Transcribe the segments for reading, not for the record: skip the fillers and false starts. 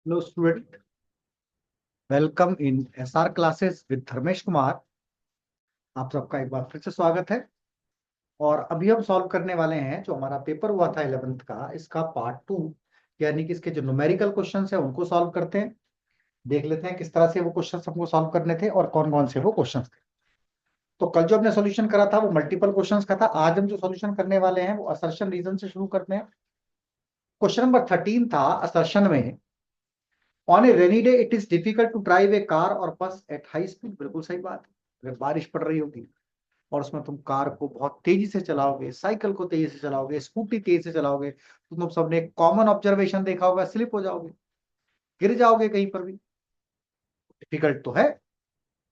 Hello student, welcome in SR classes with Dharmesh Kumar. आप सबका एक बार फिर से स्वागत है। और अभी हम सॉल्व करने वाले हैं जो हमारा पेपर हुआ था 11th का, इसका पार्ट 2, यानी कि इसके जो न्यूमेरिकल क्वेश्चंस हैं उनको सॉल्व करते हैं। देख लेते हैं किस तरह से वो क्वेश्चंस हमको सॉल्व करने थे और कौन कौन से वो क्वेश्चंस थे। तो कल जो हमने सॉल्यूशन करा था वो मल्टीपल क्वेश्चंस का था। आज हम जो सॉल्यूशन करने वाले हैं वो असर्शन रीजन से शुरू करते हैं। क्वेश्चन नंबर 13 था असर्शन में, on a rainy day it is difficult to drive a car or bus at high speed. बिल्कुल सही बात है। अगर बारिश पड़ रही होगी और उसमें तुम कार को बहुत तेजी से चलाओगे, साइकिल को तेजी से चलाओगे, स्कूटी तेजी से चलाओगे, तो तुम सबने एक कॉमन ऑब्जर्वेशन देखा होगा, स्लिप हो जाओगे, गिर जाओगे कहीं पर भी। डिफिकल्ट तो है,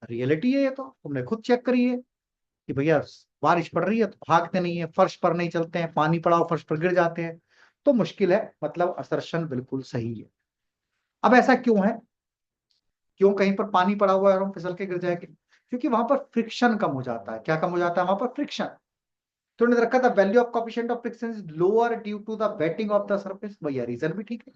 रियलिटी है, ये तो तुमने खुद चेक करी है कि भैया बारिश पड़ रही है तो भागते नहीं है, फर्श पर नहीं चलते हैं, पानी पड़ा हो फर्श पर गिर जाते हैं। तो मुश्किल है, मतलब असर्शन बिल्कुल सही है। अब ऐसा क्यों है, क्यों कहीं पर पानी पड़ा हुआ है और हम फिसल के गिर जाएंगे? क्योंकि वहां पर फ्रिक्शन कम हो जाता है। क्या कम हो जाता है वहां पर? फ्रिक्शन। तो उन्होंने रखा था value of coefficient of friction is lower due to the wetting of the surface. भैया रीजन भी ठीक है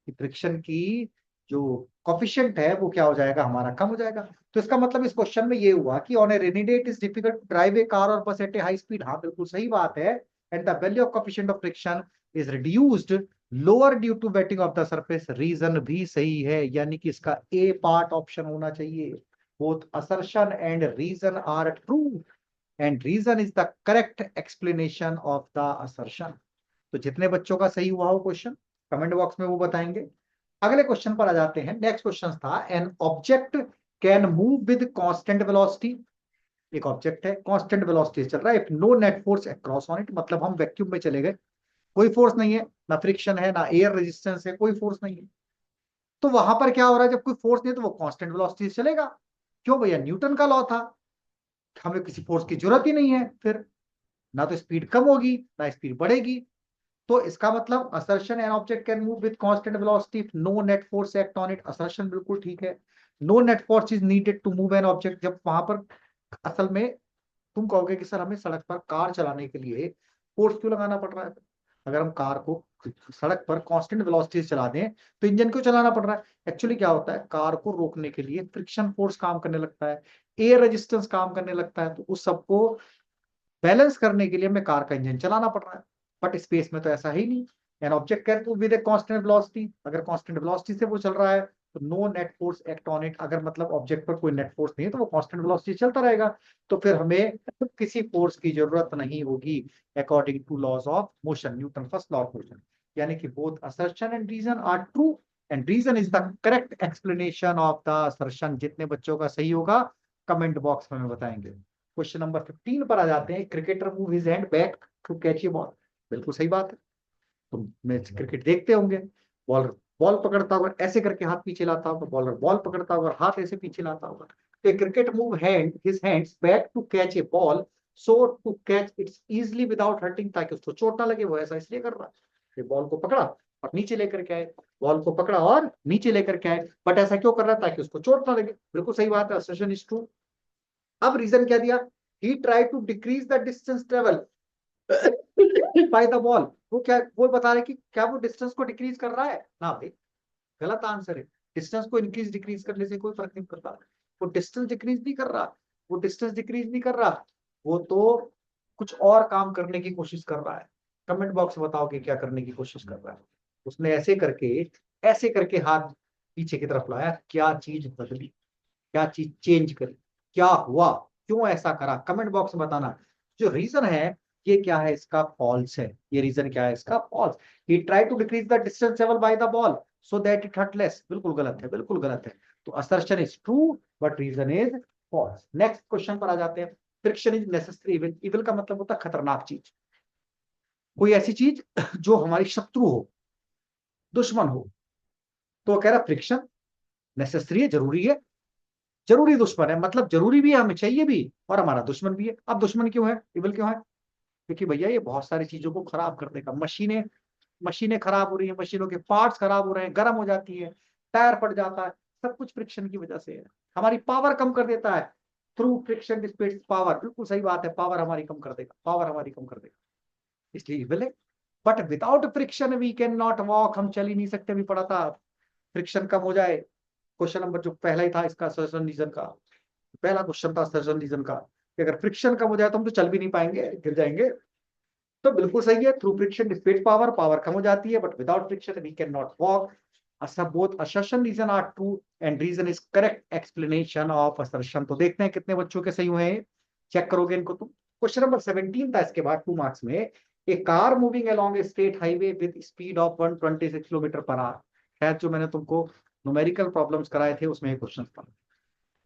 कि फ्रिक्शन की जो कोफिशिएंट है वो क्या हो जाएगा, हमारा कम हो जाएगा। तो इसका मतलब इस क्वेश्चन में ये हुआ कि on a rainy day it is difficult to drive a car or bus eight A high speed. हाँ बिल्कुल सही बात है। And the value of coefficient of friction is reduced lower due to wetting of the surface. Reason भी सही है, यानी कि इसका ए पार्ट ऑप्शन होना चाहिए। Both assertion and reason are true and reason is the correct explanation of the assertion. तो जितने बच्चों का सही हुआ हो क्वेश्चन, कमेंट बॉक्स में वो बताएंगे। अगले क्वेश्चन पर आ जाते हैं। नेक्स्ट क्वेश्चन था, an object can move with constant velocity. एक ऑब्जेक्ट है, कांस्टेंट वेलोसिटी से चल रहा है, if no net force across on it. मतलब हम वैक्यूम में चले गए, कोई फोर्स नहीं है, ना फ्रिक्शन है, ना एयर रेजिस्टेंस है, कोई फोर्स नहीं है। तो वहां पर क्या हो रहा है, जब कोई फोर्स नहीं है तो वो कांस्टेंट वेलोसिटी से चलेगा। क्यों भैया? न्यूटन का लॉ था, हमें किसी फोर्स की जरूरत ही नहीं है। फिर ना तो स्पीड कम होगी ना स्पीड बढ़ेगी। तो इसका मतलब assertion an object can move with constant velocity if no net force act on it. Assertion बिल्कुल ठीक है। No net force is needed to move an object. जब वहां पर असल में तुम कहोगे कि सर हमें सड़क पर कार चलाने के लिए फोर्स क्यों लगाना पड़ रहा है? अगर हम कार को सड़क पर कांस्टेंट वेलोसिटी से चला दें तो इंजन क्यों चलाना पड़ रहा है? एक्चुअली क्या होता है, कार को रोकने के लिए फ्रिक्शन फोर्स काम करने लगता है, एयर रेजिस्टेंस काम करने लगता है। तो उस सबको बैलेंस करने के लिए हमें कार का इंजन चलाना पड़ रहा है। बट स्पेस में तो ऐसा ही नहीं। An object can move with a constant velocity. अगर कांस्टेंट वेलोसिटी से वो चल रहा है तो no net force act on it. अगर मतलब ऑब्जेक्ट पर कोई नेट फोर्स नहीं है तो वो कांस्टेंट वेलोसिटी चलता रहेगा। तो फिर हमें किसी फोर्स की जरूरत नहीं होगी, according to laws of motion, Newton first law of motion. यानी कि both assertion and reason are true and reason is the correct explanation of the assertion. जितने बच्चों का सही होगा कमेंट बॉक्स में बताएंगे। क्वेश्चन नंबर 15 पर आ जाते हैं। Cricketer move his hand back to catch a ball. बिल्कुल सही बात है। तुम मैच क्रिकेट देखते होंगे, बॉलर बॉल पकड़ता होगा, ऐसे करके हाथ पीछे लाता होगा, बॉलर बॉल पकड़ता होगा, हाथ ऐसे पीछे लाता होगा। तो cricket move hand his hands back to catch a ball so to catch its easily without hurting, ताकि उसको चोट ना लगे। वो ऐसा इसलिए कर रहा है, ये बॉल को पकड़ा और नीचे लेकर के आए, बॉल को पकड़ा और नीचे लेकर के आए। बट ऐसा क्यों कर रहा है? ताकि उसको चोट ना लगे। बिल्कुल सही बात है, असर्शन इज ट्रू। अब रीजन क्या दिया? He try to decrease the distance travel by the ball. वो क्या वो बता रहे कि क्या वो डिस्टेंस को डिक्रीज कर रहा है? ना भाई, गलत आंसर है। डिस्टेंस को इंक्रीज डिक्रीज करने से कोई फर्क नहीं पड़ता। वो डिस्टेंस डिक्रीज नहीं कर रहा, वो डिस्टेंस डिक्रीज नहीं कर रहा, वो तो कुछ और काम करने की कोशिश कर रहा है। कमेंट बॉक्स में बताओ कि क्या करने की कोशिश कर रहा है। उसने ऐसे करके हाथ पीछे की तरफ लाया, क्या चीज बदली, क्या चीज चेंज करी, क्या हुआ, क्यों ऐसा करा? कमेंट बॉक्स में बताना। जो रीजन है ये क्या है, इसका फॉल्स है। ये रीजन क्या है, इसका false. He try to decrease the distance travel by the ball so that it hurt less. बिल्कुल गलत है, बिल्कुल गलत है। तो assertion is true but reason is false. Next question पर आ जाते हैं। Friction is necessary evil. Evil का मतलब होता है खतरनाक चीज, कोई ऐसी चीज जो हमारी शत्रु हो, दुश्मन हो। तो कह रहा फ्रिक्शन नेसेसरी है, जरूरी है, जरूरी दुश्मन है, मतलब जरूरी भी है, हमें चाहिए भी, और हमारा दुश्मन भी है। अब दुश्मन क्यों है, इविल क्यों है? क्योंकि भैया ये बहुत सारी चीजों को खराब कर देगा। मशीनें मशीनें खराब हो रही है, मशीनों के पार्ट्स खराब हो रहे हैं, गर्म हो जाती है, टायर फट जाता है, सब कुछ फ्रिक्शन की वजह से है। हमारी पावर कम कर देता है, थ्रू फ्रिक्शन डिसिपेट्स पावर। बिल्कुल सही बात है, पावर हमारी कम कर देगा, पावर हमारी कम कर देगा, इसलिए इविल है। But without friction we can not walk. हम चल ही नहीं सकते, भी पड़ा था फ्रिक्शन कम हो जाए। क्वेश्चन नंबर जो पहला ही था इसका सर्जन रीजन का, पहला क्वेश्चन था सर्जन रीजन का कि अगर फ्रिक्शन कम हो जाए तो हम तो चल भी नहीं पाएंगे, गिर जाएंगे। तो बिल्कुल सही है, through friction dissipate power, power कम हो जाती है, but without friction we can not walk. Both assertion reason are true and reason is correct explanation of assertion। तो देखते हैं कितने बच्चों के सही हुए हैं, चेक करोगे इनको तुम। क्वेश्चन नंबर 17 था इसके बाद 2 मार्क्स में। A car moving along a state highway with speed of 126 kilometre per hour. शायद जो मैंने तुमको न्यूमेरिकल प्रॉब्लम्स कराए थे उसमें क्वेश्चन था।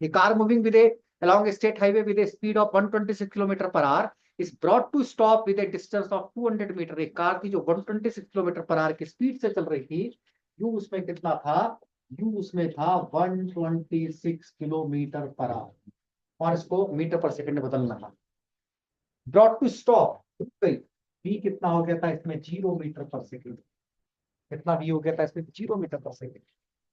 A car moving with a along a state highway with a speed of 126 kilometre per hour is brought to stop with a distance of 200 metre. एक car थी जो 126 किलोमीटर पर आवर की speed से चल रही थी। You उसमें कितना था, यू उसमें था 126 किलोमीटर पर आवर, और इसको मीटर पर सेकंड में बदलना था। ब्रॉट टू स्टॉप, बी कितना हो गया था इसमें, 0 मीटर पर सेकंड। कितना भी हो गया था इसमें, 0 metre per second.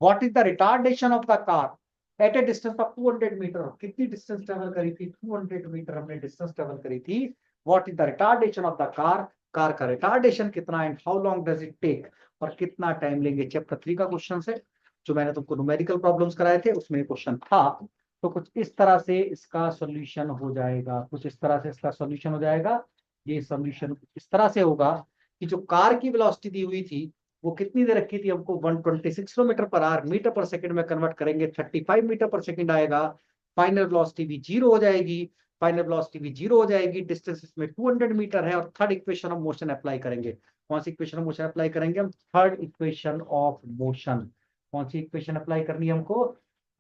What is the retardation of the car at a distance of 200 metre. कितनी डिस्टेंस ट्रेवल करी थी, 200 मीटर हमने डिस्टेंस ट्रेवल करी थी। What is the retardation of the car, car का रिटार्डेशन कितना, and how long does it take, और कितना टाइम लेंगे। चैप्टर 3 का क्वेश्चन है जो मैंने तुमको न्यूमेरिकल प्रॉब्लम्स कराए थे उसमें क्वेश्चन था। तो कुछ इस तरह से इसका सॉल्यूशन हो जाएगा, कुछ इस तरह से इसका सॉल्यूशन हो जाएगा। ये सॉल्यूशन इस तरह से होगा कि जो कार की वेलोसिटी दी हुई थी वो कितनी दे रखी थी हमको, 126 kilometre per our, metre per second में कन्वर्ट करेंगे 35 मीटर पर सेकंड आएगा। फाइनल वेलोसिटी भी जीरो हो जाएगी, फाइनल वेलोसिटी भी जीरो हो जाएगी। डिस्टेंस इसमें 200 मीटर है, और third equation of motion apply करेंगे। कौन सी इक्वेशन ऑफ मोशन अप्लाई करेंगे हम, थर्ड इक्वेशन ऑफ मोशन। कौन सी इक्वेशन अप्लाई करनी है हमको,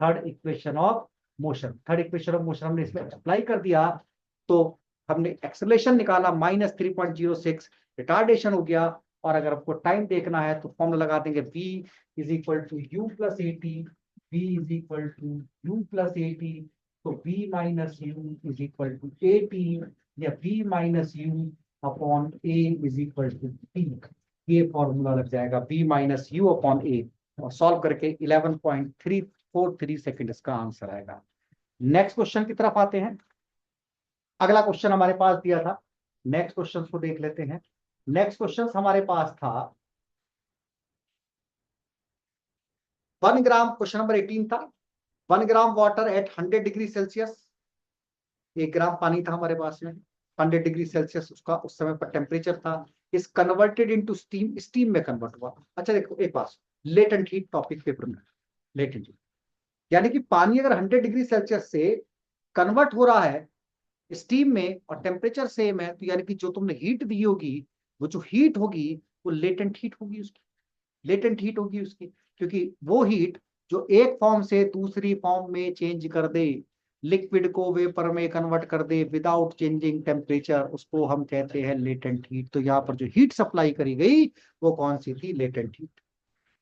third equation of motion. Third equation of motion हमने इसमें अप्लाई कर दिया तो हमने एक्सेलरेशन निकाला -3.06, रिटार्डेशन हो गया। और अगर आपको टाइम देखना है तो फॉर्मूला लगा देंगे v is equal to you plus a t, v is equal to you plus a t. तो v minus u is equal to a t, या v minus u upon a is equal to t. ये formula लग जाएगा v minus u upon a, और solve करके 11.343 second इसका answer आएगा। Next question की तरफ आते हैं। अगला क्वेश्चन हमारे पास दिया था, नेक्स्ट क्वेश्चन को देख लेते हैं। नेक्स्ट क्वेश्चन हमारे पास था 1 ग्राम, क्वेश्चन नंबर 18 था। 1 gram water at 100 degree Celsius, 1 ग्राम पानी था हमारे पास में, 100 डिग्री सेल्सियस उसका उस समय पर टेम्परेचर था। इस कन्वर्टेड इनटू स्टीम, स्टीम में कन्वर्ट हुआ। अच्छा देखो एक बात, लेटेंट हीट टॉपिक पेपर में, लेटेंट हीट यानी कि पानी अगर 100 डिग्री सेल्सियस से कन्वर्ट हो रहा है स्टीम में और टेम्परेचर सेम है, तो यानी कि जो तुमने हीट दी होगी, वो जो हीट होगी वो लेटेंट हीट होगी उसकी, लेटेंट हीट होगी उसकी। क्योंकि वो हीट जो एक फॉर्म से दूसरी फॉर्म में चेंज कर दे, लिक्विड को वेपर में कन्वर्ट कर दे विदाउट चेंजिंग टेम्परेचर, उसको हम कहते हैं लेटेंट हीट। तो यहाँ पर जो हीट सप्लाई करी गई वो कौन सी थी, latent heat.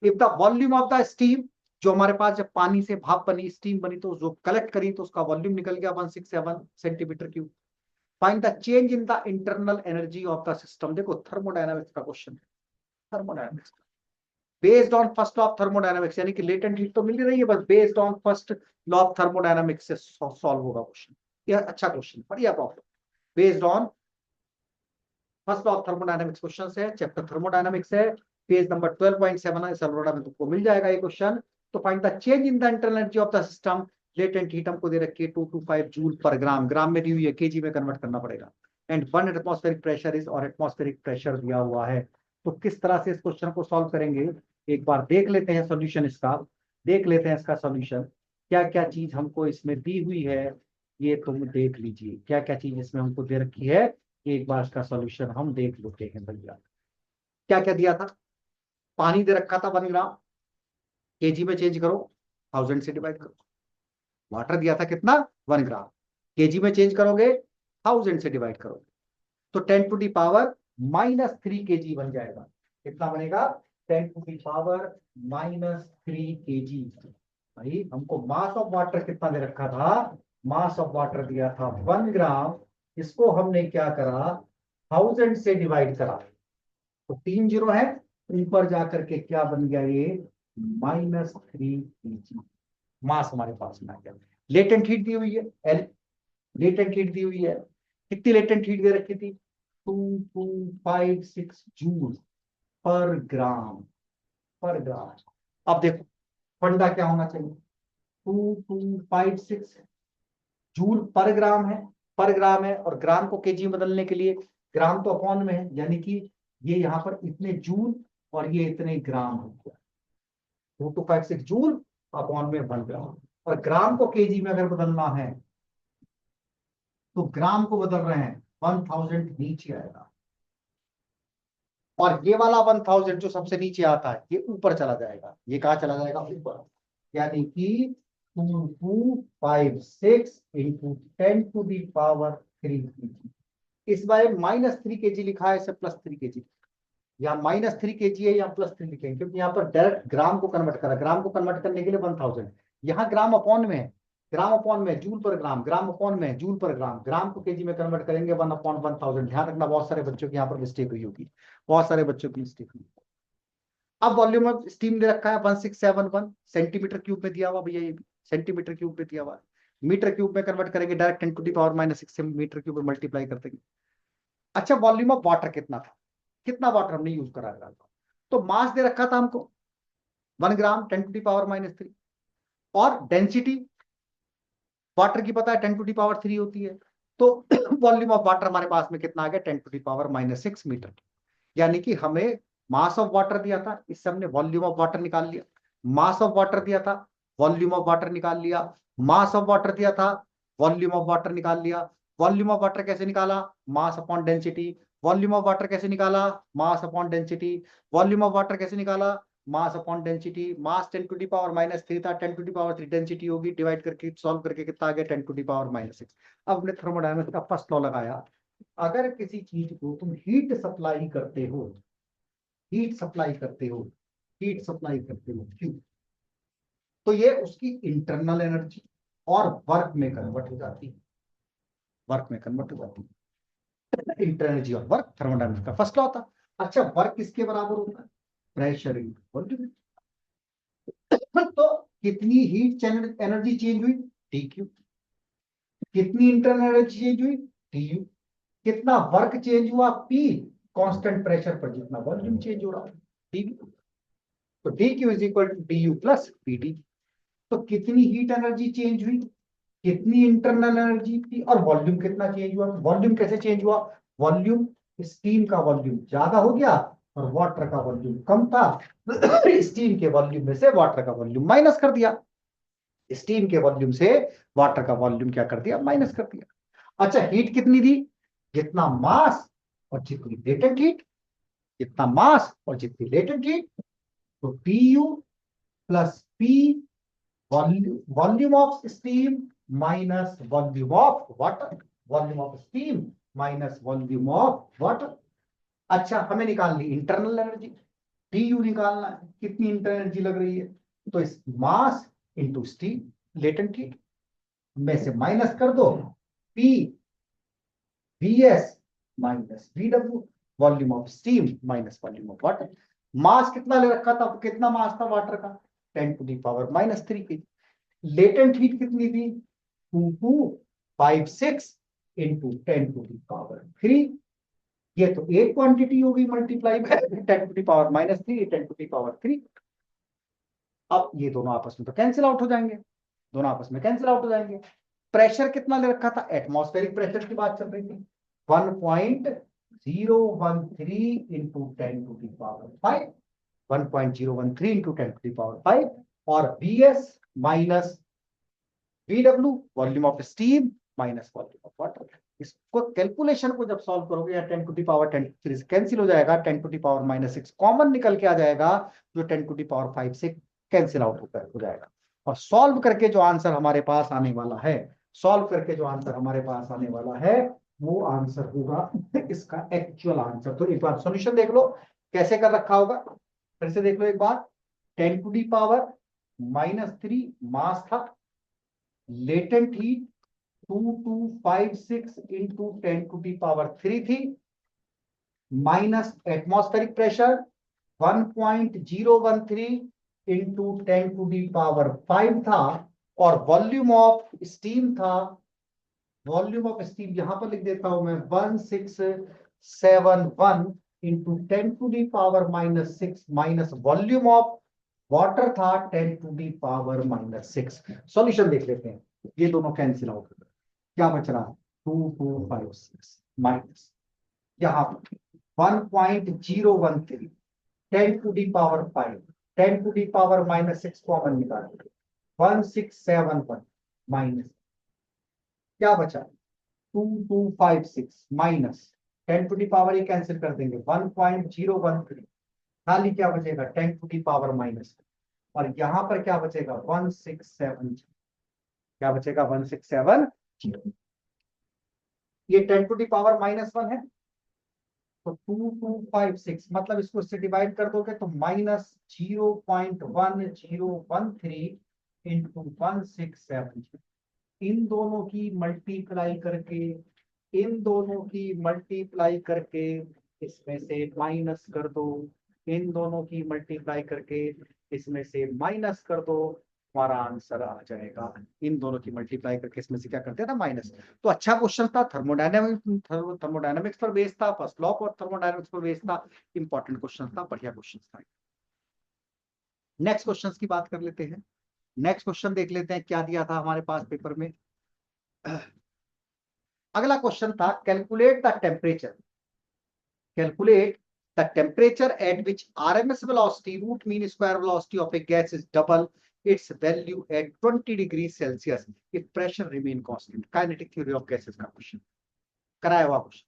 If the volume of the steam, जो हमारे पास जब पानी से भाप बनी, स्टीम बनी, तो जो कलेक्ट करी तो उसका वॉल्यूम निकल गया 167 centimetre cube. Find the change in the internal energy of the system. देखो थर्मोडायनामिक्स का क्वेश्चन है, thermodynamics based on first law of thermodynamics, यानी कि लेटेंट हीट तो मिल रही है, बस based on first law of thermodynamics से सॉल्व होगा क्वेश्चन। यह अच्छा क्वेश्चन, बढ़िया problem, based on first law of thermodynamics question है, चैप्टर थर्मोडायनामिक्स है, पेज नंबर 12.7 है, सलरोडा में तुमको मिल जाएगा ये क्वेश्चन। तो find the change in the internal energy of the system. Latent heat हमको दे रखी है 225 जूल पर ग्राम, ग्राम में दी हुई है, केजी में कन्वर्ट करना पड़ेगा। एंड 1 एटमॉस्फेरिक प्रेशर इज, और एटमॉस्फेरिक प्रेशर दिया हुआ है। तो किस तरह से इस क्वेश्चन को सॉल्व करेंगे, एक बार देख लेते हैं सॉल्यूशन इसका, देख लेते हैं इसका सॉल्यूशन। क्या क्या चीज हमको इसमें दी हुई है ये तुम देख लीजिए, क्या क्या चीज इसमें हमको दे रखी है, एक बार इसका सॉल्यूशन हम देख लेते हैं भैया। क्या क्या दिया था, पानी दे रखा था 1 ग्राम, केजी में चेंज करो, 1000 से डिवाइड करो। वाटर दिया था कितना, 1 ग्राम, केजी में चेंज करोगे 1000 से डिवाइड करोगे तो 10⁻³ केजी बन जाएगा। कितना बनेगा, 10⁻³ केजी। भाई हमको मास ऑफ वाटर कितना दे रखा था, मास ऑफ वाटर दिया था 1 ग्राम, इसको हमने क्या करा, 1000 से डिवाइड करा, तो 3 जीरो है, ऊपर जाकर के क्या बन गया ये, -3 केजी मास हमारे पास में आ गया। लेटेंट हीट दी हुई है एल, लेटेंट हीट दी हुई है, कितनी लेटेंट हीट दे रखी थी, 2256 जूल पर ग्राम, पर ग्राम। अब देखो फंडा क्या होना चाहिए, 2256 जूल पर ग्राम है, पर ग्राम है, और ग्राम को केजी में बदलने के लिए ग्राम तो अपॉन में है, यानी कि ये यहाँ पर इतने जूल और ये इतने ग्राम हो गया, 2256 जूल अपॉन में 1 ग्राम। और ग्राम को केजी में अगर बदलना है तो ग्राम को बदल रहे हैं 1000 नीचे आएगा, और ये वाला 1000 जो सबसे नीचे आता है ये ऊपर चला जाएगा, ये कहा चला जाएगा ऊपर, यानी कि 2256 इंटू 10⁻³ kg। इस बार -3 kg लिखा है, इसे +3 kg, या -3 kg है या +3 लिखेंगे, क्योंकि यहाँ पर डायरेक्ट ग्राम को कन्वर्ट करा, ग्राम को कन्वर्ट करने के लिए 1000, यहाँ ग्राम अपॉन में है, ग्राम अपॉन में जूल पर ग्राम, ग्राम अपॉन में जूल पर ग्राम, ग्राम को केजी में कन्वर्ट करेंगे 1/1000। ध्यान रखना, बहुत सारे बच्चों की यहाँ पर मिस्टेक हुई होगी, बहुत सारे बच्चों की मिस्टेक हुई। अब वॉल्यूम ऑफ स्टीम दे रखा है 1671 सेंटीमीटर क्यूब में दिया हुआ, भैया ये भी सेंटीमीटर क्यूब में दिया हुआ है, मीटर क्यूब में कन्वर्ट करेंगे डायरेक्ट 10⁻⁻6 से मीटर क्यूब में मल्टीप्लाई कर देंगे। अच्छा, वॉल्यूम ऑफ वाटर कितना था, कितना वाटर हमने यूज करा है, तो मास दे रखा था हमको 1 ग्राम 10⁻⁻3, और डेंसिटी वाटर की पता है 10⁻³ होती है, तो वॉल्यूम ऑफ वाटर हमारे पास में कितना आ गया 10⁻⁻6 मीटर, यानी कि हमें मास ऑफ वाटर दिया था, इससे हमने वॉल्यूम ऑफ वाटर निकाल लिया, मास ऑफ वाटर दिया था, वॉल्यूम ऑफ वाटर निकाल लिया, मास ऑफ वाटर दिया था, वॉल्यूम ऑफ वाटर निकाल लिया। वॉल्यूम ऑफ वाटर कैसे निकाला, mass upon density. Volume of water कैसे निकाला, mass upon density. Volume of water कैसे निकाला, मास अपॉन डेंसिटी। मास 10⁻³ था, 10⁻³ डेंसिटी होगी, डिवाइड करके सॉल्व करके कितना आ गया 10⁻⁻6। अब हमने थर्मोडायनामिक्स का फर्स्ट लॉ लगाया, अगर किसी चीज को तुम हीट सप्लाई करते हो, हीट सप्लाई करते हो, हीट सप्लाई करते हो, क्यों, तो ये उसकी इंटरनल एनर्जी और वर्क में कन्वर्ट हो जाती है, वर्क में कन्वर्ट हो जाती है, इंटरनल एनर्जी और वर्क, थर्मोडायनामिक्स का फर्स्ट लॉ था। अच्छा, वर्क किसके बराबर होता है, प्रेशर इनटू वॉल्यूम। तो कितनी हीट एनर्जी चेंज हुई, टीक्यू। कितनी इंटरनल एनर्जी चेंज हुई, टीयू। कितना वर्क चेंज हुआ, पी। कांस्टेंट प्रेशर पर जितना वॉल्यूम चेंज हो रहा है, टीवी। तो dq is equal to d u plus PT. तो कितनी हीट एनर्जी चेंज हुई, कितनी इंटरनल एनर्जी थी, और वॉल्यूम कितना चेंज हुआ। वॉल्यूम कैसे चेंज हुआ, वॉल्यूम, स्टीम का वॉल्यूम ज्यादा हो गया और वाटर का वॉल्यूम कम था, स्टीम के वॉल्यूम में से वाटर का वॉल्यूम माइनस कर दिया, स्टीम के वॉल्यूम से वाटर का वॉल्यूम क्या कर दिया, माइनस कर दिया। अच्छा, हीट कितनी दी, जितना मास और जितनी लेटेंट हीट, जितना मास और जितनी लेटेंट हीट, तो TU plus p, volume of steam minus volume of water, volume of steam minus volume of water. अच्छा, हमें निकालनी इंटरनल एनर्जी, टीयू निकालना है, कितनी इंटरनल एनर्जी लग रही है, तो इस mass into steam latent heat में से माइनस कर दो, P VS minus VW, volume of steam minus volume of water. Mass कितना ले रखा था, कितना मास था वाटर का, 10⁻⁻³ kg। लेटेंट हीट कितनी थी, 2256 इंटू 10⁻³ ये तो एक क्वांटिटी होगी, मल्टीप्लाई 10⁻⁻3 10⁻3। अब ये दोनों आपस में तो कैंसिल आउट हो जाएंगे, दोनों आपस में कैंसिल आउट हो जाएंगे। प्रेशर कितना ले रखा था, एटमॉस्फेरिक प्रेशर की बात चल रही थी, 1.013 इंटू 10⁵, 1.013 इंटू 10⁵, और VS minus VW, volume of steam minus volume of water. इसको कैलकुलेशन को जब सॉल्व करोगे या 10⁻10³ से कैंसिल हो जाएगा, 10⁻⁻6 कॉमन निकल के आ जाएगा, जो 10⁵ से कैंसिल आउट होकर हो जाएगा। और सॉल्व करके जो आंसर हमारे पास आने वाला है, सॉल्व करके जो आंसर हमारे पास आने वाला है, वो आंसर होगा इसका एक्चुअल आंसर। तो एक बार सॉल्यूशन देख लो कैसे कर रखा होगा, फिर से देख लो एक बार। 10⁻³ मास था, लेटेंट हीट 2256 इंटू 10⁻³ थी, माइनस एटमॉस्फेरिक प्रेशर 1.013 इंटू 10⁵ था, और वॉल्यूम ऑफ स्टीम था, वॉल्यूम ऑफ स्टीम यहां पर लिख देता हूं मैं 1671 into 10⁻⁻6 minus volume of water था 10⁻⁻�6। सॉल्यूशन देख लेते हैं, ये दोनों कैंसिल आउट, क्या बच रहा है 2256 माइनस यहाँ 1.013 10⁻⁵, 10⁻⁻6 कॉमन निकालेंगे 1671 माइनस क्या बचा 2256 माइनस 10⁻, ये कैंसिल कर देंगे 1.013, खाली क्या बचेगा 10⁻⁻, और यहां पर क्या बचेगा 1670, क्या बचेगा 1670, ये 10⁻⁻1 है, तो 2256 मतलब इसको इससे डिवाइड कर दोगे तो -0.1013 इंटू 1670, इन दोनों की मल्टीप्लाई करके, इन दोनों की मल्टीप्लाई करके इसमें से माइनस कर दो, इन दोनों की मल्टीप्लाई करके इसमें से माइनस कर दो, हमारा आंसर आ जाएगा। इन दोनों की मल्टीप्लाई करके इसमें से क्या करते हैं ना माइनस। तो अच्छा क्वेश्चन था, थर्मोडायनेमिक्स पर बेस्ड था, फर्स्ट लॉ और थर्मोडायनेमिक्स पर बेस्ड था, इंपॉर्टेंट क्वेश्चन था, बढ़िया क्वेश्चन था। नेक्स्ट क्वेश्चन की बात कर लेते हैं। नेक्स्ट क्वेश्चन देख लेते हैं क्या दिया था हमारे पास पेपर में। अगला क्वेश्चन था calculate the temperature, calculate the temperature at which RMS velocity root mean square velocity of a gas is double its value at 20 degrees Celsius if pressure remain constant। kinetic theory of gases का question कराया हुआ question,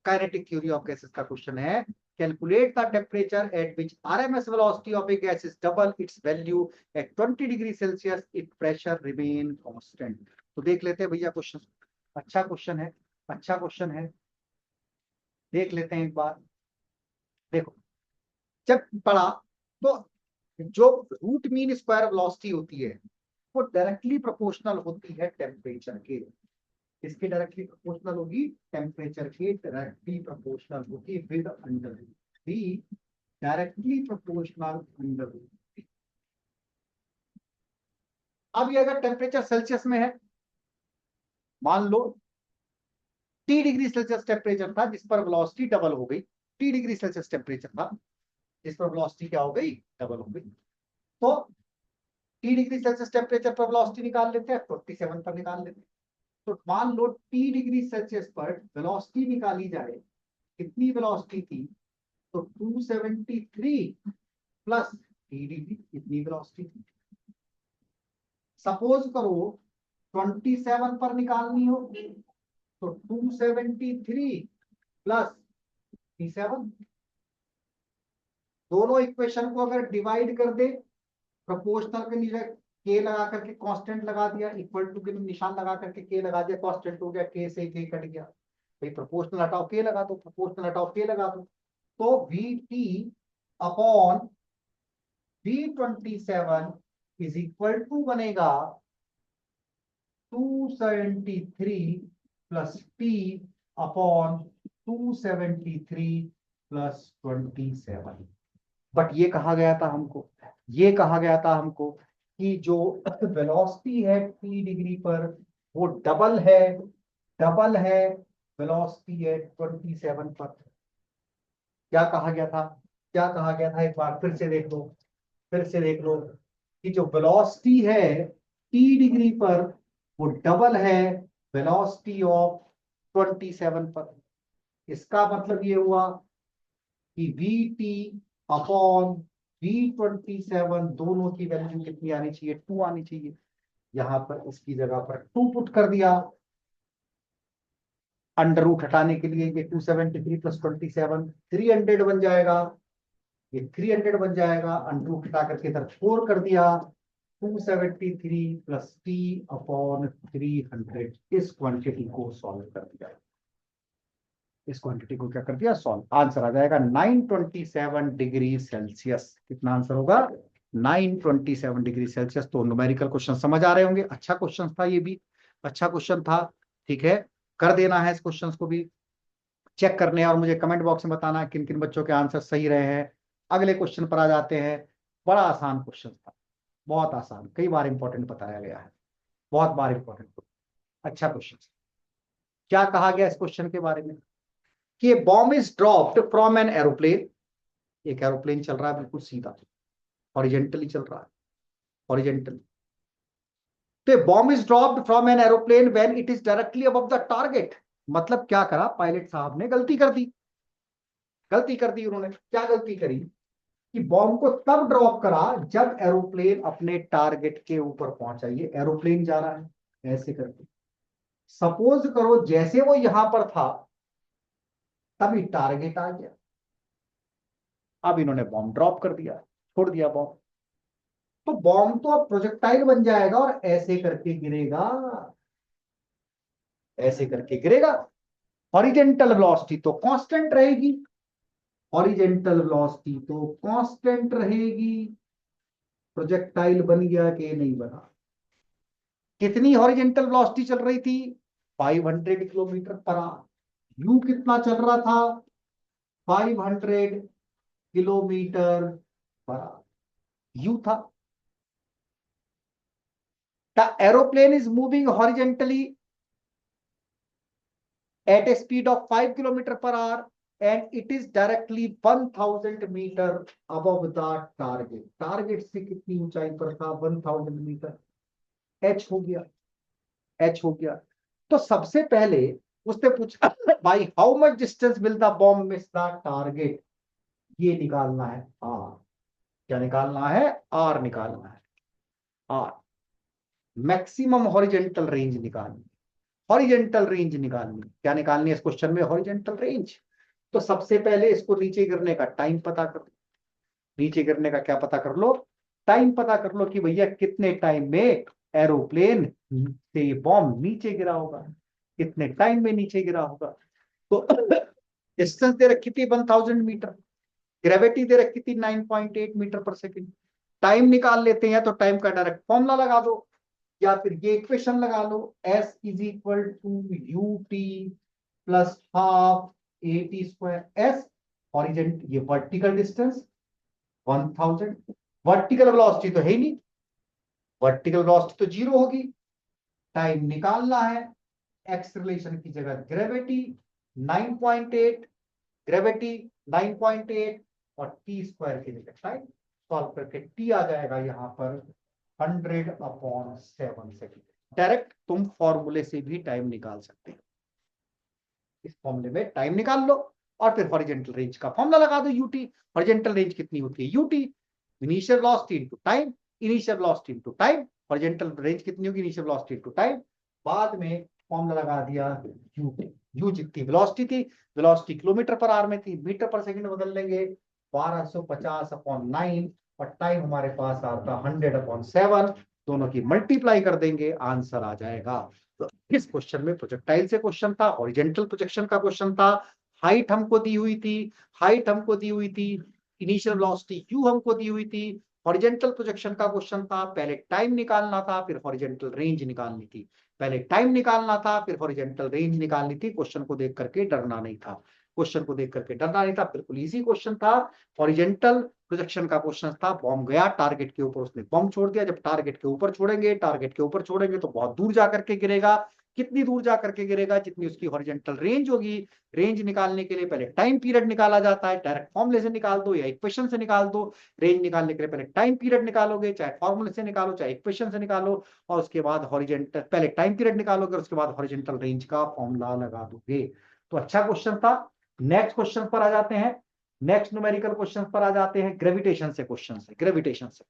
kinetic theory of gases का question है calculate the temperature at which RMS velocity of a gas is double its value at 20 degrees Celsius if pressure remain constant। तो देख लेते हैं भैया क्वेश्चन, अच्छा क्वेश्चन है, अच्छा क्वेश्चन है, देख लेते हैं एक बार। देखो जब पढ़ा तो जो रूट मीन स्क्वायर वेलोसिटी होती है वो डायरेक्टली प्रोपोर्शनल होती है टेम्परेचर के, इसके डायरेक्टली प्रोपोर्शनल होगी, टेम्परेचर के डायरेक्टली प्रोपोर्शनल होगी with under root B, directly proportional under root. अब ये अगर टेम्परेचर सेल्सियस में है, मान लो T डिग्री सेल्सियस टेम्परेचर था जिस पर वेलोसिटी डबल हो गई, T डिग्री सेल्सियस टेम्परेचर था जिस पर वेलोसिटी क्या हो गई, डबल हो गई, तो T डिग्री सेल्सियस टेम्परेचर पर वेलोसिटी निकाल लेते हैं, 47 पर निकाल लेते हैं। तो मान लो T डिग्री सेल्सियस पर वेलोसिटी निकाली जाए, कितनी वेलोसिटी थी, तो 273 प्लस T डिग्री, कितनी वेलोसिटी थी। सपोज करो 27 पर निकालनी हो तो 273 प्लस 37, दोनों इक्वेशन को अगर डिवाइड कर दे, प्रोपोर्शनल के नीचे के लगा करके कांस्टेंट लगा दिया, इक्वल टू के निशान लगा करके के लगा दिया, कांस्टेंट हो गया, के से के कट गया, भाई प्रोपोर्शनल हटाओ के लगा दो, प्रोपोर्शनल हटाओ के लगा दो, तो VT upon V27 is equal to बनेगा 273 plus T upon 273 plus 27। But ये कहा गया था हमको, ये कहा गया था हमको कि जो वेलोसिटी है T डिग्री पर वो डबल है, डबल है वेलोसिटी है 27 पर। क्या कहा गया था, क्या कहा गया था, एक बार फिर से देख लो, फिर से देख लो कि जो वेलोसिटी है T डिग्री पर वो डबल है वेलोसिटी ऑफ 27 पर। इसका मतलब ये हुआ कि VT अपॉन V27 दोनों की वैल्यू कितनी आनी चाहिए, 2 आनी चाहिए। यहां पर इसकी जगह पर 2 पुट कर दिया, अंडर रूट हटाने के लिए ये 273 प्लस 27 300 बन जाएगा, ये 300 बन जाएगा, अंडर रूट हटा करके इधर 4 कर दिया, 273 प्लस T अपॉन 300, इस क्वांटिटी को सॉल्व कर दिया, इस क्वांटिटी को क्या कर दिया सॉल्व, आंसर आ जाएगा 927 डिग्री सेल्सियस। कितना आंसर होगा 927 डिग्री सेल्सियस। तो न्यूमेरिकल क्वेश्चन समझ आ रहे होंगे, अच्छा क्वेश्चन था, ये भी अच्छा क्वेश्चन था, ठीक है, कर देना है इस क्वेश्चन को भी, चेक करने और मुझे कमेंट बॉक्स में बताना किन किन बच्चों के आंसर सही रहे हैं। अगले क्वेश्चन पर आ जाते हैं, बड़ा आसान क्वेश्चन था, बहुत आसान, कई बार इंपॉर्टेंट बताया गया है, बहुत बार इंपॉर्टेंट, अच्छा क्वेश्चन। क्या कहा गया इस क्वेश्चन के बारे में कि bomb is dropped from an aeroplane, एक एरोप्लेन चल रहा है बिल्कुल सीधा, हॉरिजेंटली चल रहा है, हॉरिजेंटली। तो bomb is dropped from an aeroplane when it is directly above the target. मतलब क्या करा पायलट साहब ने, गलती कर दी, गलती कर दी उन्होंने। क्या गलती करी कि बॉम्ब को तब ड्रॉप करा जब एरोप्लेन अपने टारगेट के ऊपर पहुंचा। ये एरोप्लेन जा रहा है ऐसे करके, सपोज करो जैसे वो यहां पर था तभी टारगेट आ गया, अब इन्होंने बॉम्ब ड्रॉप कर दिया, छोड़ दिया बॉम्ब। तो बॉम्ब तो अब प्रोजेक्टाइल बन जाएगा और ऐसे करके गिरेगा, ऐसे करके गिरेगा। हॉरिजेंटल वेलोसिटी तो कांस्टेंट रहेगी, हॉरिजेंटल वेलोसिटी तो कांस्टेंट रहेगी। प्रोजेक्टाइल बन गया कि नहीं बना? कितनी हॉरिजेंटल वेलोसिटी चल रही थी? 500 किलोमीटर पर आवर। यू कितना चल रहा था? 500 किलोमीटर पर आवर यू था। The aeroplane is moving horizontally at a speed of 5 kilometer per hour and it is directly 1000 meter above the target। Target से कितनी ऊंचाई पर था? 1000 मीटर। एच हो गया, एच हो गया। तो सबसे पहले उसने पूछा भाई how much distance will the bomb miss the target, ये निकालना है आर। क्या निकालना है? आर निकालना है, आर। मैक्सिमम हॉरिजेंटल रेंज निकालनी, हॉरिजेंटल रेंज निकालनी। क्या निकालनी है इस क्वेश्चन में? Horizontal range. तो सबसे पहले इसको नीचे गिरने का टाइम पता कर लो, नीचे गिरने का क्या पता कर लो? टाइम पता कर लो कि भैया कितने टाइम में एरोप्लेन से ये बॉम्ब नीचे गिरा होगा, कितने टाइम में नीचे गिरा होगा। तो डिस्टेंस दे रखी थी 1000 मीटर, ग्रेविटी दे रखी थी 9.8 मीटर पर सेकेंड। टाइम निकाल लेते हैं, तो टाइम का डायरेक्ट फॉर्मूला लगा दो या फिर ये इक्वेशन लगा लो, S is equal to U T plus half A T square. S horizontal, ये वर्टिकल डिस्टेंस 1000, वर्टिकल वेलोसिटी तो है ही नहीं, वर्टिकल वेलोसिटी तो जीरो होगी। टाइम निकालना है, एक्सेलरेशन की जगह ग्रेविटी 9.8, ग्रेविटी 9.8 और टी स्क्वायर की जगह टाइम। सॉल्व करके टी आ जाएगा यहां पर 100/7 सेकेंड। डायरेक्ट तुम फॉर्मूले से भी टाइम निकाल सकते हो, इस फॉर्मूले में टाइम निकाल लो और फिर हॉरिजेंटल रेंज का फॉर्मूला लगा दो यूटी। हॉरिजेंटल रेंज कितनी होती है? UT, initial velocity into time, initial velocity into time. Horizontal range कितनी होगी? Initial velocity into time. बाद में फॉर्मूला लगा दिया यू, यू जितनी वेलोसिटी थी, वेलोसिटी किलोमीटर पर आवर में थी, मीटर पर सेकंड बदल लेंगे, 1250/9 और टाइम हमारे पास आता 100/7। दोनों की मल्टीप्लाई कर देंगे, आंसर आ जाएगा। तो इस क्वेश्चन में प्रोजेक्टाइल से क्वेश्चन था, हॉरिजेंटल प्रोजेक्शन का क्वेश्चन था। हाइट हमको दी हुई थी, हाइट हमको दी हुई थी, इनिशियल वेलोसिटी यू हमको दी हुई थी। हॉरिजेंटल प्रोजेक्शन का क्वेश्चन था, पहले टाइम निकालना था फिर हॉरिजेंटल रेंज निकालनी थी, पहले टाइम निकालना था फिर हॉरिजेंटल रेंज निकालनी थी। क्वेश्चन को देख करके डरना नहीं था, क्वेश्चन को देख करके डरना नहीं था, बिल्कुल इजी क्वेश्चन था। हॉरिजेंटल प्रोजेक्शन का क्वेश्चन था, बॉम्ब गया टारगेट के ऊपर, उसने बॉम्ब छोड़ दिया। जब टारगेट के ऊपर छोड़ेंगे, टारगेट के ऊपर छोड़ेंगे तो बहुत दूर जाकर के गिरेगा। कितनी दूर जाकर के गिरेगा? जितनी उसकी हॉरिजेंटल रेंज होगी। रेंज निकालने के लिए पहले टाइम पीरियड निकाला जाता है, डायरेक्ट फॉर्मूले से निकाल दो या इक्वेशन से निकाल दो। रेंज निकालने के लिए पहले टाइम पीरियड निकालोगे, चाहे फॉर्मूले से निकालो चाहे इक्वेशन से निकालो, और उसके बाद हॉरिजेंटल, पहले टाइम पीरियड निकालोगे उसके बाद हॉरिजेंटल रेंज का फॉर्मूला लगा दोगे। तो अच्छा क्वेश्चन था। नेक्स्ट क्वेश्चन पर आ जाते हैं, नेक्स्ट न्यूमेरिकल क्वेश्चन पर आ जाते हैं। ग्रेविटेशन से क्वेश्चन है, ग्रेविटेशन से,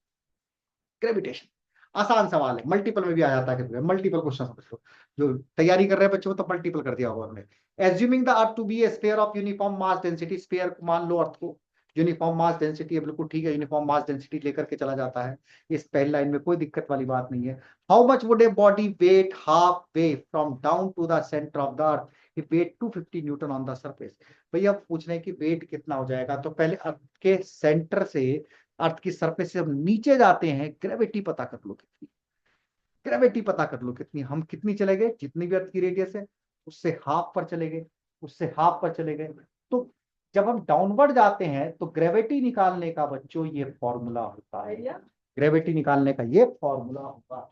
ग्रेविटेशन आसान सवाल है, मल्टीपल में भी आ जाता है, मल्टीपल क्वेश्चन समझ लो। जो तैयारी कर रहे हैं बच्चों को तो मल्टीपल कर दिया होगा हमने। Assuming the earth to be a sphere of uniform mass density, sphere मान लो अर्थ को यूनिफॉर्म मास डेंसिटी है, बिल्कुल ठीक है, यूनिफॉर्म मास डेंसिटी लेकर के चला जाता है। इस पहली लाइन में कोई दिक्कत वाली बात नहीं है। How much would a body weight half way from down to the centre of the earth if weight 250 newton on the surface. भैया पूछ रहे हैं कि वेट कितना हो जाएगा, तो पहले अर्थ के सेंटर से, अर्थ की सरफेस से हम नीचे जाते हैं, ग्रेविटी पता कर लो कितनी, ग्रेविटी पता कर लो कितनी। हम कितनी चले गए? जितनी भी अर्थ की रेडियस है उससे हाफ पर चले गए, उससे हाफ पर चले गए। तो जब हम डाउनवर्ड जाते हैं तो ग्रेविटी निकालने का बच्चों ये फॉर्मूला होता है, ग्रेविटी निकालने का ये फॉर्मूला होगा।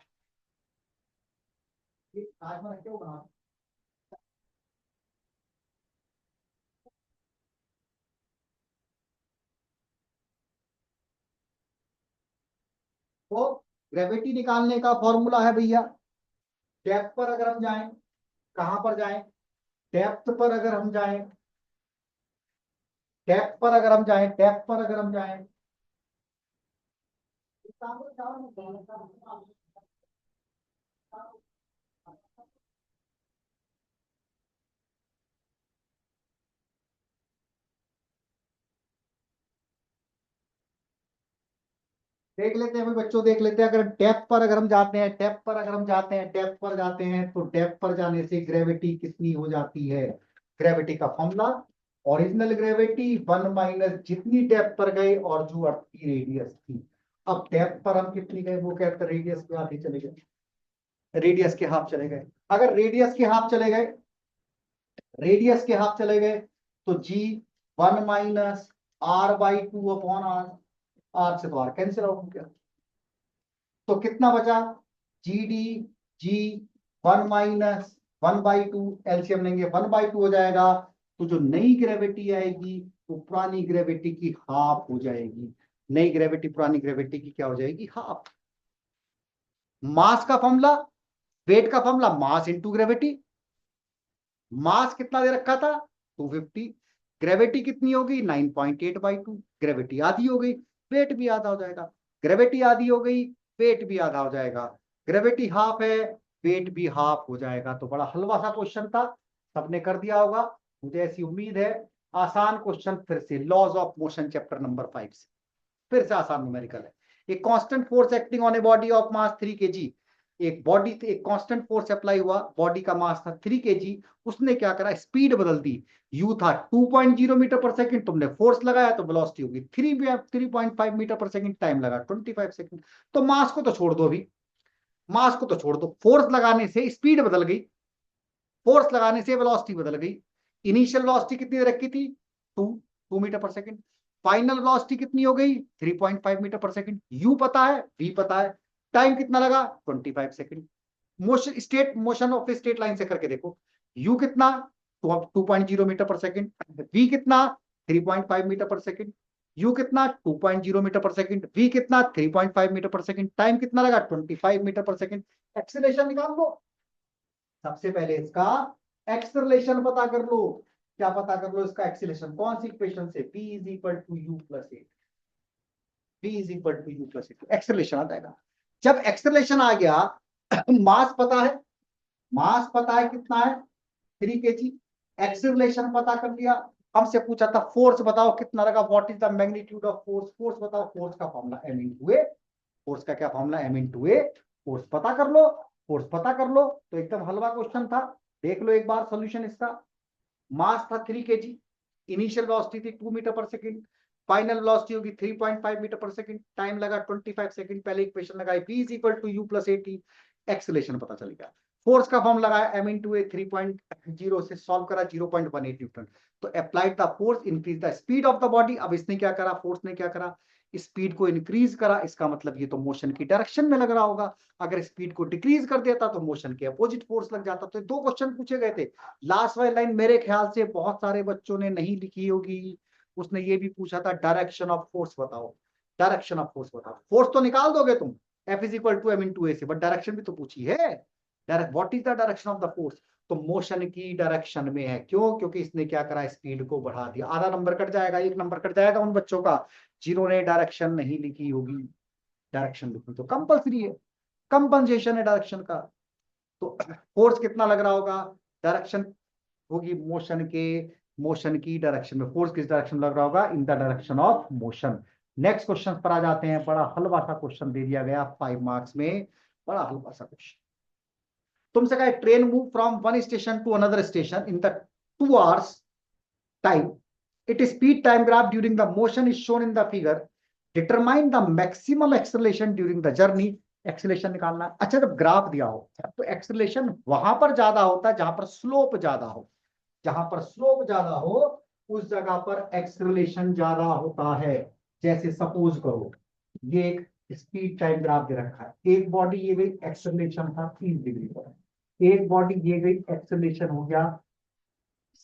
आज मैं क्यों बना, तो ग्रेविटी निकालने का फॉर्मूला है भैया, डेप्थ पर अगर हम जाएं, कहां पर जाएं, डेप्थ पर अगर हम जाएं, डेप्थ पर अगर हम जाएं, डेप्थ पर अगर हम जाएं, देख लेते हैं भाई बच्चों, देख लेते हैं। अगर डेप्थ पर अगर हम जाते हैं, डेप्थ पर अगर हम जाते हैं, डेप्थ पर जाते हैं, तो डेप्थ पर जाने से ग्रेविटी कितनी हो जाती है? ग्रेविटी का formula, original gravity one minus जितनी डेप्थ पर गए और जो अर्थ की रेडियस थी। अब डेप्थ पर हम कितनी गए वो कहते हैं रेडियस के आगे चले गए, रेडियस के हाफ चले गए। अगर रेडियस के हाफ चले गए, रेडियस के हाफ चले गए, तो G one minus R by two upon R, R से तो आर कैंसिल आउट हो गया, तो कितना बचा? G d, g one minus one by two, LCM लेंगे 1/2 हो जाएगा। तो जो नई ग्रेविटी आएगी वो पुरानी ग्रेविटी की हाफ हो जाएगी। नई ग्रेविटी पुरानी ग्रेविटी की क्या हो जाएगी? हाफ। मास का फॉर्मूला, वेट का फॉर्मूला मास इंटू ग्रेविटी। मास कितना दे रखा था? 250। ग्रेविटी कितनी होगी? 9.8/2। ग्रेविटी आधी हो गई, वेट भी आधा हो जाएगा। ग्रेविटी आधी हो गई, वेट भी आधा हो जाएगा। ग्रेविटी हाफ है, वेट भी हाफ हो जाएगा। तो बड़ा हलवा सा क्वेश्चन था, सबने कर दिया होगा मुझे ऐसी उम्मीद है। आसान क्वेश्चन फिर से, laws of motion chapter number 5 से, फिर से आसान न्यूमेरिकल है। एक constant force acting on a body of mass 3 kg, एक बॉडी, एक कांस्टेंट फोर्स अप्लाई हुआ, बॉडी का मास था 3 kg, उसने क्या करा? स्पीड बदल दी। यू था 2.0 मीटर पर सेकंड, तुमने फोर्स लगाया तो वेलोसिटी होगी 3.5 मीटर पर सेकंड, टाइम लगा 25 सेकंड। तो मास को तो छोड़ दो अभी, मास को तो छोड़ दो, फोर्स लगाने से स्पीड बदल गई, फोर्स लगाने से वेलोसिटी बदल गई। इनिशियल वेलोसिटी कितनी रखी थी? 2 2 metre per second. Final velocity कितनी हो गई? 3.5 मीटर पर सेकंड। यू पता है, वी पता है, टाइम कितना लगा? 25 second. Motion, state motion of straight line से करके देखो, यू कितना? 2.0 मीटर पर सेकंड, वी कितना? 3.5 मीटर पर सेकंड। यू कितना? 2.0 मीटर पर सेकंड, वी कितना? 3.5 मीटर पर सेकंड, टाइम कितना लगा? 25 मीटर पर सेकंड। एक्सीलरेशन निकाल लो, सबसे पहले इसका एक्सेलरेशन पता कर लो। क्या पता कर लो? इसका एक्सेलरेशन कौन सी इक्वेशन से? v is equal to you plus A, v is equal to you plus A, acceleration आ जाएगा। जब एक्सेलरेशन आ गया, मास पता है, मास पता है कितना है? 3 kg। एक्सेलरेशन पता कर लिया, हमसे पूछा था फोर्स बताओ कितना लगा, what is the magnitude of force, force बताओ। फोर्स का फॉर्मूला m इंटू ए, फोर्स का क्या फॉर्मूला? m इंटू ए। फोर्स पता कर लो, फोर्स पता कर लो। तो एकदम हलवा क्वेश्चन था, देख लो एक बार सोल्यूशन इसका। मास था 3 kg, इनिशियल वेलोसिटी थी 2 metre per second, final velocity होगी 3.5 मीटर पर सेकंड, टाइम लगा 25 सेकंड। पहले इक्वेशन लगाई v is equal to you plus a t, acceleration पता चल गया। फोर्स का फॉर्म लगाया m इंटू ए, 3.0 से सॉल्व करा 0.18 न्यूटन। तो applied the force, increase the speed of the body. अब इसने क्या करा? फोर्स ने क्या करा? स्पीड को इंक्रीज करा, इसका मतलब ये तो मोशन की डायरेक्शन में लग रहा होगा। अगर स्पीड को डिक्रीज कर देता तो मोशन के अपोजिट फोर्स लग जाता। तो दो क्वेश्चन पूछे गए थे। लास्ट वाली लाइन मेरे ख्याल से बहुत सारे बच्चों ने नहीं लिखी होगी, उसने ये भी पूछा था डायरेक्शन ऑफ फोर्स बताओ, डायरेक्शन ऑफ फोर्स बताओ। फोर्स तो निकाल दोगे तुम, F is equal to M into A से, बट डायरेक्शन भी तो पूछी है। Direct what is the direction of the force? तो मोशन की डायरेक्शन में है। क्यों? क्योंकि इसने क्या करा? स्पीड को बढ़ा दिया। आधा नंबर कट जाएगा, एक नंबर कट जाएगा उन बच्चों का जिन्होंने डायरेक्शन नहीं लिखी होगी। डायरेक्शन लिखनी तो कंपलसरी है, कंपनसेशन है डायरेक्शन का। तो फोर्स कितना लग रहा होगा? डायरेक्शन होगी मोशन के, मोशन की डायरेक्शन में। फोर्स किस डायरेक्शन लग रहा होगा? In the direction of motion. Next question पर आ जाते हैं। बड़ा हलवा सा क्वेश्चन दे दिया गया 5 मार्क्स में, बड़ा हलवा सा क्वेश्चन। तुमसे कहा train move from one station to another station in the 2 hours time, it speed time graph during the motion is shown in the figure, determine the maximum acceleration during the journey. Acceleration निकालना। अच्छा, जब graph दिया हो तो acceleration वहां पर ज्यादा होता है जहां पर स्लोप ज्यादा हो, जहां पर स्लोप ज्यादा हो उस जगह पर एक्सेलरेशन ज्यादा होता है। जैसे सपोज करो ये एक स्पीड टाइम ग्राफ दे रखा है, एक बॉडी ये गई, एक्सेलरेशन था 30 डिग्री पर, एक बॉडी ये गई, एक्सेलरेशन हो गया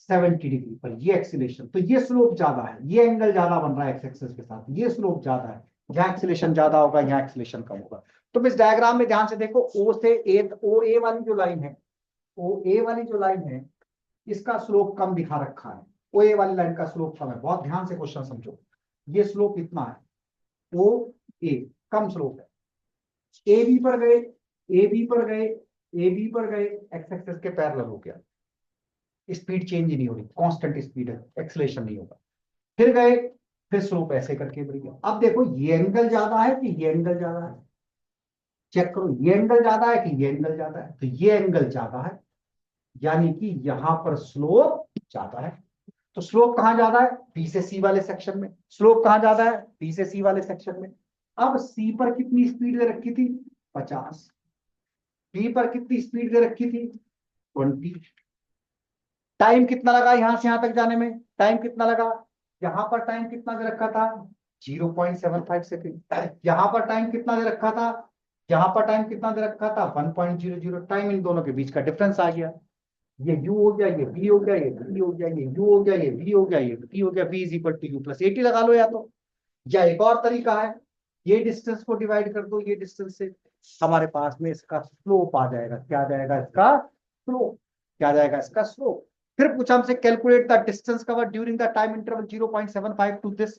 70 डिग्री पर, ये एक्सीलेशन। तो ये स्लोप ज्यादा है, ये एंगल ज्यादा बन रहा है एक्स एक्सिस के साथ, ये स्लोप ज्यादा है। यहाँ एक्सीलरेशन ज्यादा होगा, यहाँ एक्सीलरेशन कम होगा। तुम इस डायग्राम में ध्यान से देखो, ओ से ए, ओ ए वाली जो लाइन है, ओ ए वाली जो लाइन है, इसका स्लोप कम दिखा रखा है। ओ ए वाली लाइन का स्लोप कम है, बहुत ध्यान से क्वेश्चन समझो। ये स्लोप इतना है, ओ ए कम स्लोप है। ए बी पर गए, ए बी पर गए, ए बी पर गए, एक्स एक्सिस के पैरेलल हो गया, स्पीड चेंज ही नहीं हो रही, कांस्टेंट स्पीड है, एक्सीलरेशन नहीं होगा। फिर गए, फिर स्लोप ऐसे करके बढ़ गया। अब देखो ये एंगल ज्यादा है कि ये एंगल ज्यादा है, चेक करो, ये एंगल ज्यादा है कि ये एंगल ज्यादा है, तो ये एंगल ज्यादा है, यानी कि यहां पर स्लोप ज्यादा है। तो स्लोप कहां ज्यादा है? बी से सी वाले सेक्शन में। स्लोप कहां ज्यादा है? बी से सी वाले सेक्शन में। अब सी पर कितनी स्पीड दे रखी थी? 50। बी पर कितनी स्पीड दे रखी थी? 20। टाइम कितना लगा यहां से यहां तक जाने में? टाइम कितना लगा? यहां पर टाइम कितना दे रखा था? 0.75 सेकेंड। यहां पर टाइम कितना दे रखा था? यहां पर टाइम कितना दे रखा था? 1.00। टाइम इन दोनों के बीच का डिफरेंस आ गया। ये u हो गया, ये v हो गया, ये v हो गया, ये u हो गया, ये v हो गया, ये v हो गया। v is equal to u plus 80 लगा लो, या एक और तरीका है, ये डिस्टेंस को डिवाइड कर दो ये डिस्टेंस से, हमारे पास में इसका स्लोप आ जाएगा। क्या आ जाएगा इसका स्लोप? क्या आ जाएगा इसका स्लोप? फिर पूछा हमसे calculate the distance cover during the time interval 0.75 to this.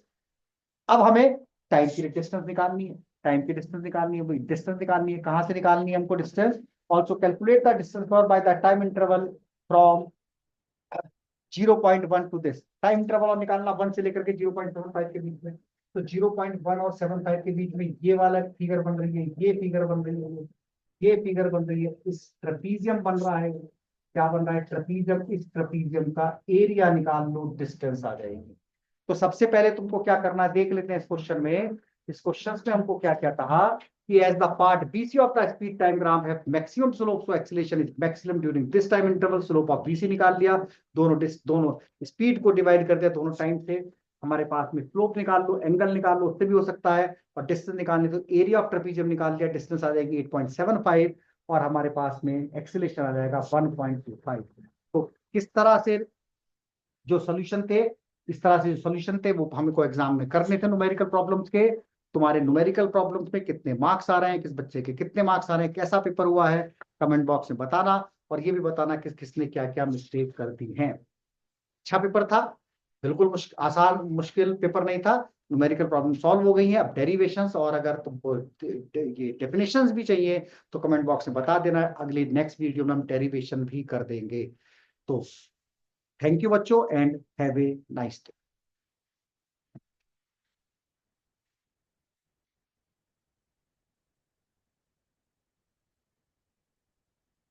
अब हमें टाइम की डिस्टेंस निकालनी है, टाइम की डिस्टेंस निकालनी है, डिस्टेंस निकालनी है। कहां से निकालनी है हमको distance? Also calculate the distance cover by the time interval from 0.1 to this. Time interval और निकालना 1 से लेकर के 0.75 के बीच में। तो 0.1 और 75 के बीच में ये वाला फिगर बन रही है, ये फिगर बन रही है, ये फिगर बन रही है। इस ट्रेपीजियम बन रहा है, क्या बन रहा है? ट्रेपीजियम। इस ट्रेपीजियम का एरिया निकाल लो, डिस्टेंस आ जाएगी। तो सबसे पहले तुमको क्या करना है देख लेते हैं इस क्वेश्चन में। इस क्वेश्चन में हमको क्या क्या कहा कि as the part BC of the speed time graph है maximum slope, so acceleration is maximum during this time interval. Slope of BC निकाल लिया, दोनों स्पीड को डिवाइड कर दिया दोनों टाइम से। हमारे पास में स्लोप निकाल लो, एंगल निकाल लो, उससे भी हो सकता है। और डिस्टेंस निकालने तो एरिया ऑफ ट्रेपीजियम निकाल लिया, डिस्टेंस आ जाएगी 8.75 और हमारे पास में एक्सीलरेशन आ जाएगा 1.25। तो किस तरह से जो सोल्यूशन थे, इस तरह से जो सोल्यूशन थे वो हमको एग्जाम में करने थे न्यूमेरिकल प्रॉब्लम्स के। तुम्हारे न्यूमेरिकल प्रॉब्लम्स में कितने मार्क्स आ रहे हैं, किस बच्चे के कितने मार्क्स आ रहे हैं, कैसा पेपर हुआ है, कमेंट बॉक्स में बताना। और ये भी बताना किस किसने क्या क्या मिस्टेक कर दी हैं। अच्छा पेपर था, बिल्कुल आसान मुश्किल पेपर नहीं था। न्यूमेरिकल प्रॉब्लम सॉल्व हो गई है। अब डेरिवेशंस और अगर तुमको ये डेफिनेशंस भी चाहिए तो कमेंट बॉक्स में बता देना, अगली नेक्स्ट वीडियो में हम डेरिवेशन भी कर देंगे। तो थैंक यू बच्चों and have a nice day.